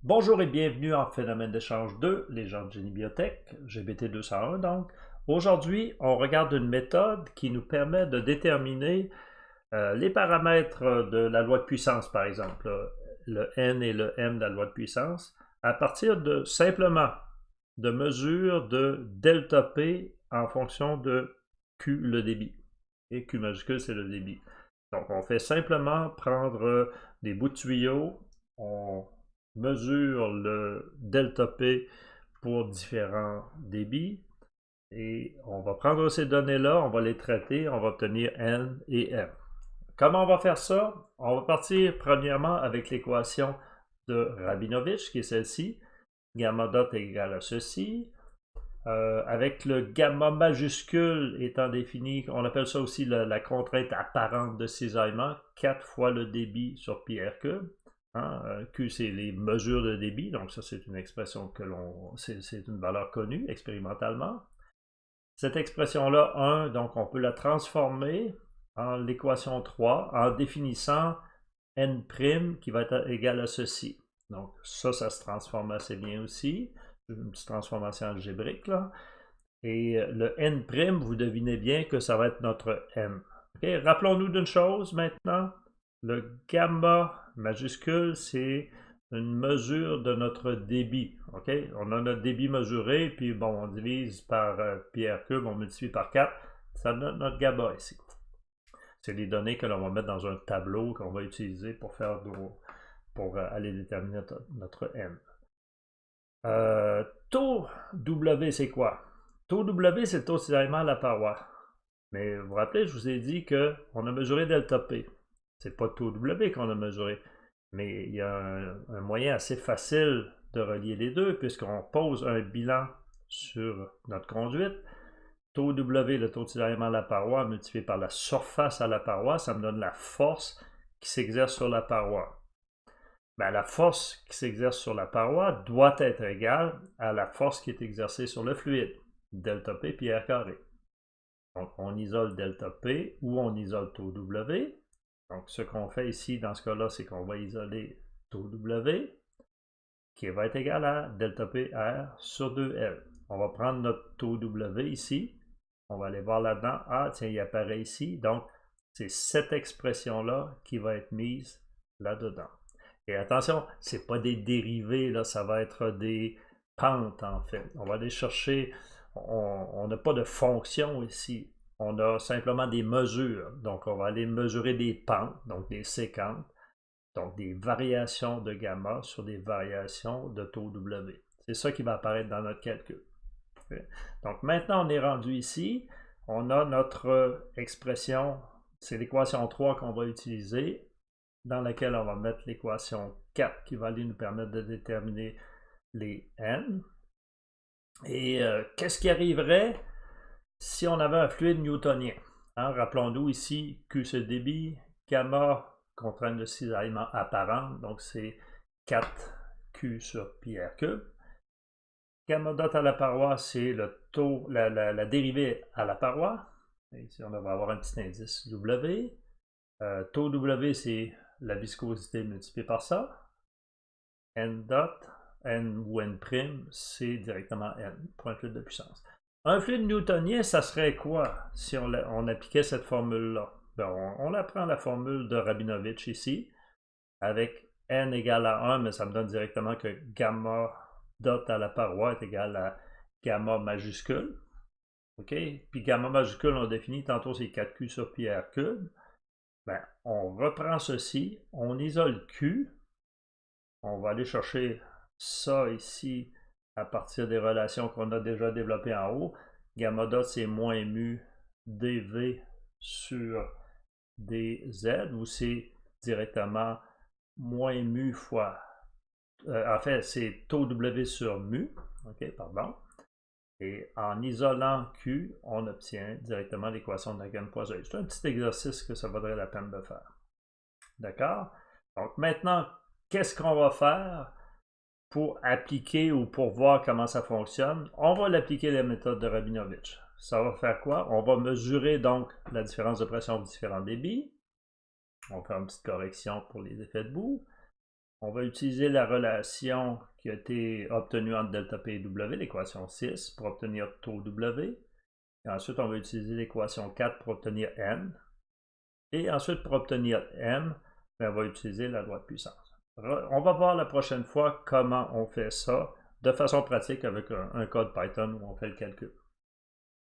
Bonjour et bienvenue en Phénomène d'échange 2, les gens de Génie Biotech, GBT 201 donc. Aujourd'hui, on regarde une méthode qui nous permet de déterminer les paramètres de la loi de puissance, par exemple, le N et le M de la loi de puissance, à partir de simplement de mesures de delta P en fonction de Q, le débit. Et Q majuscule, c'est le débit. Donc, on fait simplement prendre des bouts de tuyaux, on mesure le delta P pour différents débits et on va prendre ces données-là, on va les traiter, on va obtenir N et M. Comment on va faire ça? On va partir premièrement avec l'équation de Rabinovitch, qui est celle-ci. Gamma dot est égal à ceci. Avec le gamma majuscule étant défini, on appelle ça aussi la contrainte apparente de cisaillement, 4 fois le débit sur pi r cube. Q, c'est les mesures de débit, donc ça, c'est une expression c'est une valeur connue expérimentalement. Cette expression-là, 1, donc on peut la transformer en l'équation 3 en définissant n' qui va être égal à ceci. Donc ça se transforme assez bien aussi. Une petite transformation algébrique là. Et le n', vous devinez bien que ça va être notre n. Okay? Rappelons-nous d'une chose maintenant. Le gamma majuscule, c'est une mesure de notre débit. Okay? On a notre débit mesuré, puis bon, on divise par pi r cube, on multiplie par 4. Ça donne notre gamma ici. C'est les données que l'on va mettre dans un tableau qu'on va utiliser pour faire pour aller déterminer notre n. Taux W, c'est quoi? Taux W, c'est le taux de cisaillement à la paroi. Mais vous vous rappelez, je vous ai dit qu'on a mesuré delta P. C'est pas taux W qu'on a mesuré. Mais il y a un moyen assez facile de relier les deux, puisqu'on pose un bilan sur notre conduite. Taux W, le taux de cisaillement à la paroi, multiplié par la surface à la paroi, ça me donne la force qui s'exerce sur la paroi. Ben, la force qui s'exerce sur la paroi doit être égale à la force qui est exercée sur le fluide, delta P pi r carré. Donc, on isole delta P ou on isole taux W. Donc, ce qu'on fait ici, dans ce cas-là, c'est qu'on va isoler taux W, qui va être égal à delta P R sur 2L. On va prendre notre taux W ici. On va aller voir là-dedans. Ah, tiens, il apparaît ici. Donc, c'est cette expression-là qui va être mise là-dedans. Et attention, ce n'est pas des dérivés, là, ça va être des pentes en fait. On va aller chercher, on n'a pas de fonction ici, on a simplement des mesures. Donc on va aller mesurer des pentes, donc des séquentes, donc des variations de gamma sur des variations de taux W. C'est ça qui va apparaître dans notre calcul. Donc maintenant on est rendu ici, on a notre expression, c'est l'équation 3 qu'on va utiliser, dans laquelle on va mettre l'équation 4 qui va aller nous permettre de déterminer les n. Et qu'est-ce qui arriverait si on avait un fluide newtonien? Rappelons-nous ici, Q c'est le débit, gamma, contrainte de cisaillement apparente, donc c'est 4Q sur pi r cube. Gamma dot à la paroi, c'est le taux, la dérivée à la paroi. Et ici, on va avoir un petit indice W. Taux W, c'est la viscosité multipliée par ça. N dot, N ou N', c'est directement N, point fluide de puissance. Un fluide newtonien, ça serait quoi si on appliquait cette formule-là? Ben, on apprend la formule de Rabinovitch ici, avec N égale à 1, mais ça me donne directement que gamma dot à la paroi est égal à gamma majuscule. OK? Puis gamma majuscule, on définit tantôt c'est 4Q sur pi r cube. Ben, on reprend ceci, on isole Q, on va aller chercher ça ici à partir des relations qu'on a déjà développées en haut. Gamma dot, c'est moins mu dV sur dz, ou c'est directement moins mu fois, en fait, c'est taux W sur mu, ok, pardon. Et en isolant Q, on obtient directement l'équation de la gamme poisseuse. C'est un petit exercice que ça vaudrait la peine de faire. D'accord? Donc maintenant, qu'est-ce qu'on va faire pour appliquer ou pour voir comment ça fonctionne? On va l'appliquer la méthode de Rabinovitch. Ça va faire quoi? On va mesurer donc la différence de pression pour différents débits. On va faire une petite correction pour les effets de bout. on va utiliser la relation qui a été obtenue entre delta P et W, l'équation 6, pour obtenir taux W. Et ensuite, on va utiliser l'équation 4 pour obtenir N. Et ensuite, pour obtenir M, on va utiliser la loi de puissance. On va voir la prochaine fois comment on fait ça de façon pratique avec un code Python où on fait le calcul.